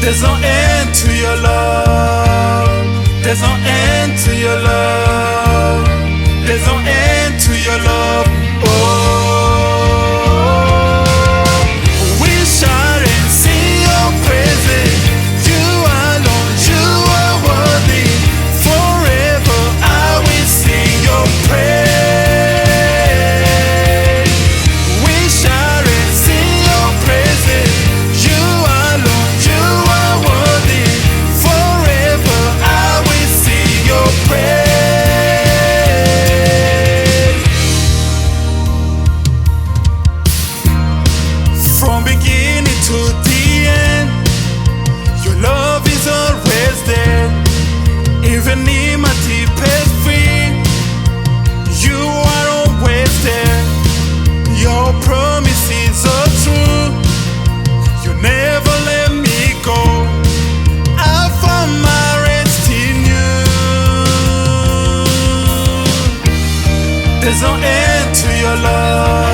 There's no end to your love. There's no end to your love. There's no end to your love. Oh, we shout and sing your praises. You alone, you are worthy. Forever I will sing your praise. We shout and sing your praises. You alone, you are worthy. Forever I will sing your praise. From beginning to the end, your love is always there. Even in my deepest fear, you are always there. Your promises are true. You never let me go. I found my rest in you. There's no end to your love.